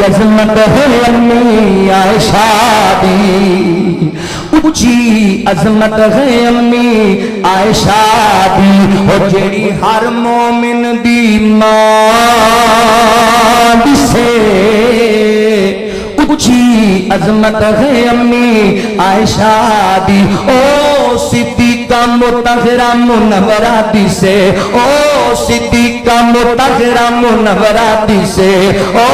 عظمت ہے امی عائشہ دی، اچھی عظمت ہے امی عائشہ دی، او جیڑی ہر مومن دی ماں سے اچھی عظمت ہے امی عائشہ دی، او صدیقہ مطہرہ منورہ دی سے، او صدیقہ مطہرہ منورہ دی سے، او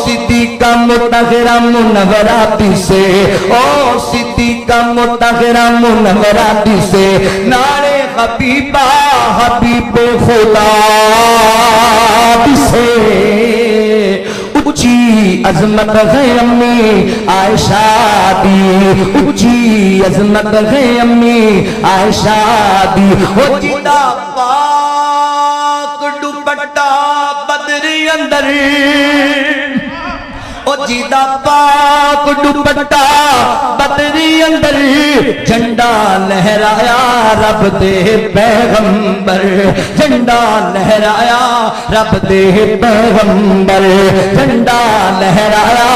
صدیقہ مطہرہ منورہ دی سے، او صدیقہ مطہرہ منورہ دی سے، نعرے حبیبہ حبیب خدا دی سے اچھی عظمت ہے امی عائشہ دی، اچھی عظمت ہے امی عائشہ دی، او جدا پاک دوپٹہ بدری اندر، او جدا پاک دوپٹہ بدری اندر، جھنڈا لہرایا رب دے پیغمبر، جھنڈا لہرایا رب دے پیغمبر، جھنڈا لہرایا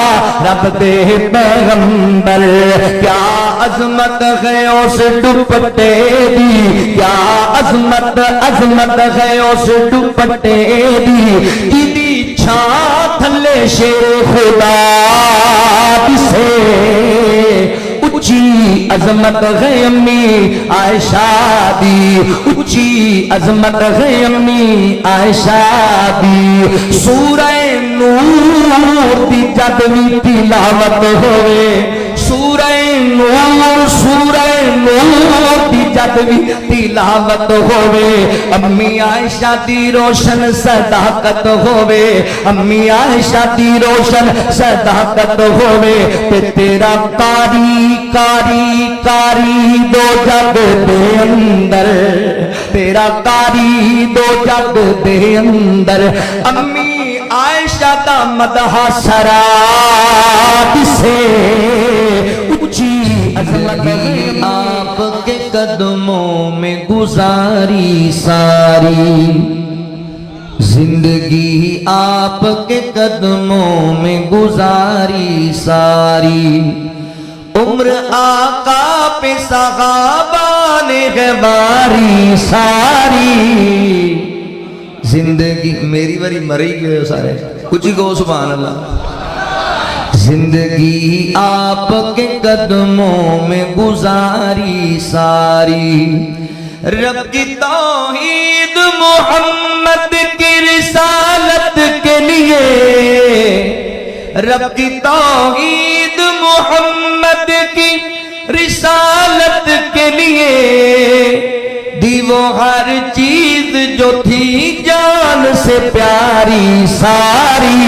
رب دے پیغمبر، کیا عظمت ہے اس دوپٹے دی، کیا عظمت ہے اس دوپٹے دی، جدی چھاں تھلے شیر خدا سے اچھی عظمت ہے امی عائشہ دی، اچھی عظمت ہے امی عائشہ دی، سورہ نور دی جد بھی تلاوت ہوئے، سورہ نور دی جد بھی تلاوت ہوئے، امی عائشہ دی روشن صداقت ہوئے، امی عائشہ دی روشن صداقت ہوئے، تے تیرا کاری کاری کاری دو جگ دے اندر، تیرا کاری دو جگ دے اندر، امی عائشہ دا مدح سرات سے اچھی عظمت ہے آپ کے قدموں میں گزاری ساری، زندگی آپ کے قدموں میں گزاری ساری، عمر آقا پہ صحابہ نے گواری ساری، زندگی میری بری مری گئے سارے کچھ ہی کہو سبحان اللہ، زندگی آپ کے قدموں میں گزاری ساری، رب کی توحید محمد کی رسالت کے لیے، رب کی توحید محمد کی رسالت کے لیے، دی وہ ہر چیز جو تھی جان سے پیاری ساری،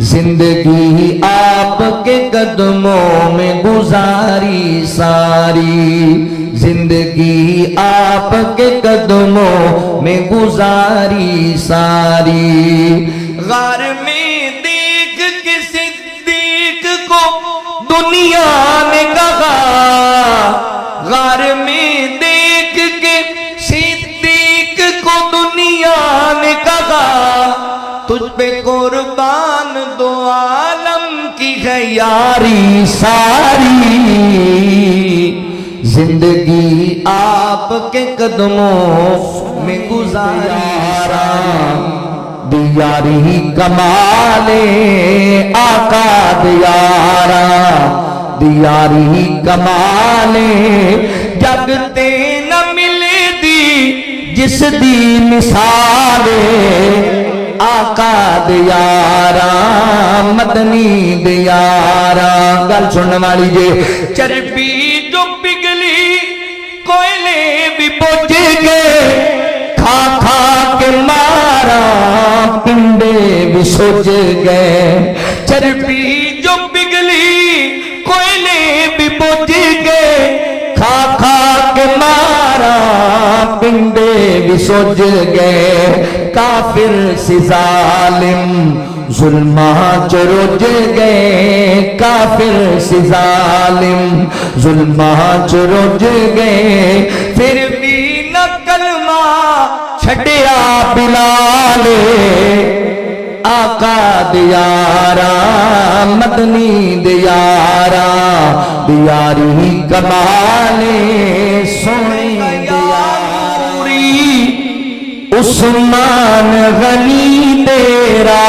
زندگی آپ کے قدموں میں گزاری ساری، زندگی آپ کے قدموں میں گزاری ساری، غار میں دیکھ کے صدیق کو دنیا نے کہا، غار میں دیکھ کے صدیق کو دنیا نے کہا، تجھ پہ قربان دو عالم کی ہے یاری ساری، زندگی آپ کے قدموں میں گزارا، دیاری کمال آقا دیارا، دیاری کمال جگتے نہ ملے دی جس دی مثال آقا دیارا، مدنی دیارا، گل سننے والی جے، چربی جو پگھلی کوئلے بھی بجھ گئے، کھا کھا کے مارا پنڈے بھی سوج گئے، چربی جو پگھلی کوئلے بھی بجھ گئے، کھا کھا کے مارا پنڈے بھی سوج گئے، کافر سی ظالم ظلمات رج گئے، کافر سی ظالم ظلمات رج گئے، پھر بھی نہ کلمہ چھڑیا بلال، آقا دیارا مدنی دیارا دیاری کمالے سونے دیاری عثمان غنی تیرا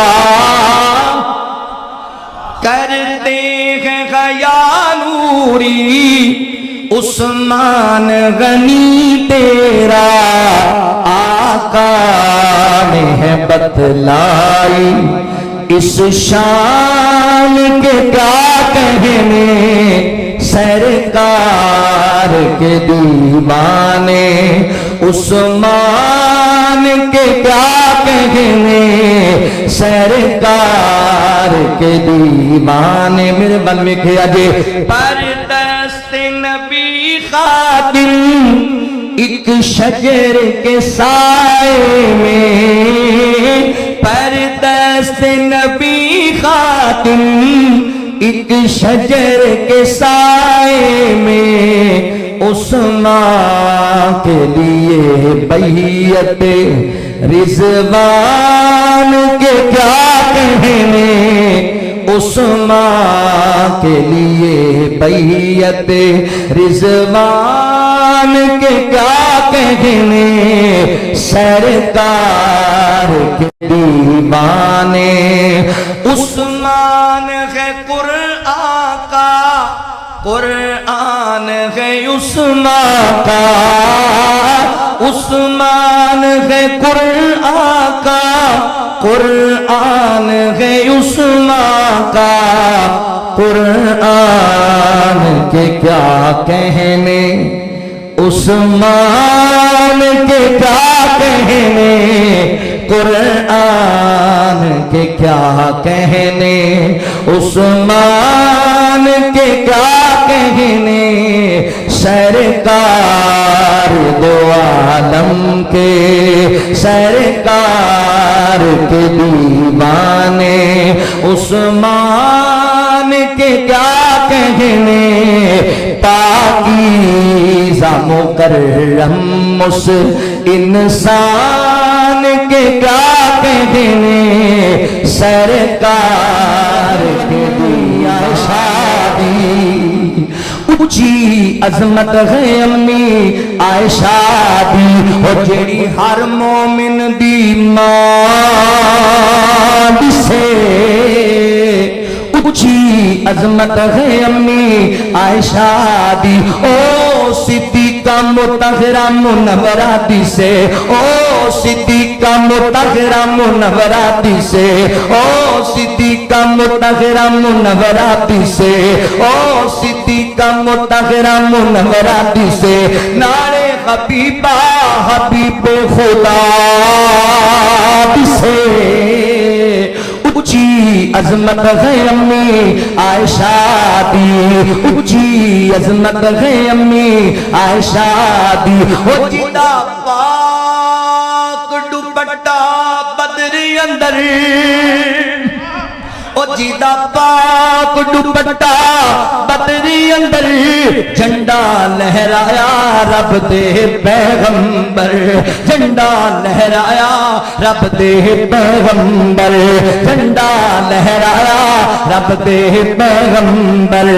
کرتے ہیں خیالوری عثمان غنی تیرا آقا نے ہے بتلائی اس شان کے کیا کہنے سرکار کے دیوانے عثمان کے کیا کہنے سرکار کے دیوانے میرے من میں کیا جے پر دست نبی خادم ایک شجر کے سائے میں پر دست نبی خاتم ایک شجر کے سائے میں عثمان کے لیے بیعت رضوان کے کیا کہنے عثمان کے لیے بیعت رضوان کے کیا کہنے سرکار کے دیوانے عثمان ہے قرآن کا قرآن ہے عثمان کا عثمان ہے قرآن کا قرآن ہے عثمان کا قرآن کے کیا کہنے عثمان کے کیا کہنے قرآن کے کیا کہنے عثمان کے کیا کہنے سرکار دو عالم کے سرکار کے دیوانے عثمان کے کیا کہنے پاکیزہ مکرم اس انسان کے کیا کہنے سرکار کے دیا شادی اونچی عظمت ہے امی عائشہ دی اور جیڑی ہر مومن دی ماں سے اونچی عظمت ہے امی عائشہ دی او صدیقہ مطہرہ منورہ دی سے او صدیقہ مطہرہ منورہ دی سے او صدیقہ مطہرہ منورہ دی سے او صدیقہ مطہرہ منورہ دی سے نعرے حبیبہ حبیب خدا دی سے اونچی عظمت ہے امی عائشہ دی اونچی عظمت ہے امی عائشہ دی وہ جیدہ پاک دوپٹہ بدر اندر وہ جیدہ پاک دوپٹہ بدر اندر جھنڈا لہرایا رب دے پیغمبر جھنڈا لہرایا رب دے پیغمبر جھنڈا لہرایا رب دے پیغمبر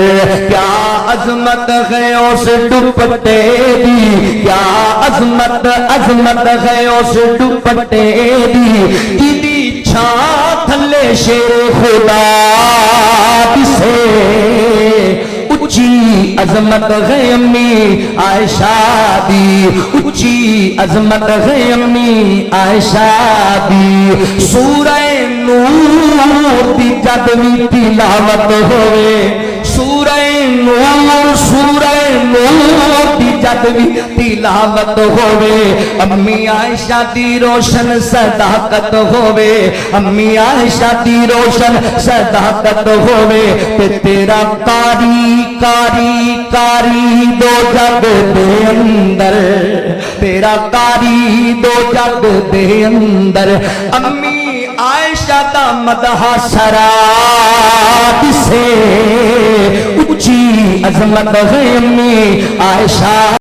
کیا عظمت ہے اس دوپٹے دی کیا عظمت ہے اس دوپٹے دی جیدی چھاں تھلے شیر خدا سے اونچی عظمت ہے امی عائشہ دی اونچی عظمت ہے امی عائشہ دی سورہ نور دی جد وی تلاوت ہوئے سورہ نور دی جد وی تلاوت ہوئے امی عائشہ دی روشن صداقت ہوئے امی عائشہ دی روشن صداقت ہوئے تے تیرا کاری دو جگ دے اندر تیرا کاری دو جگ دے اندر امی عائشہ دا مدح سراب سے اونچی عظمت ہے امی عائشہ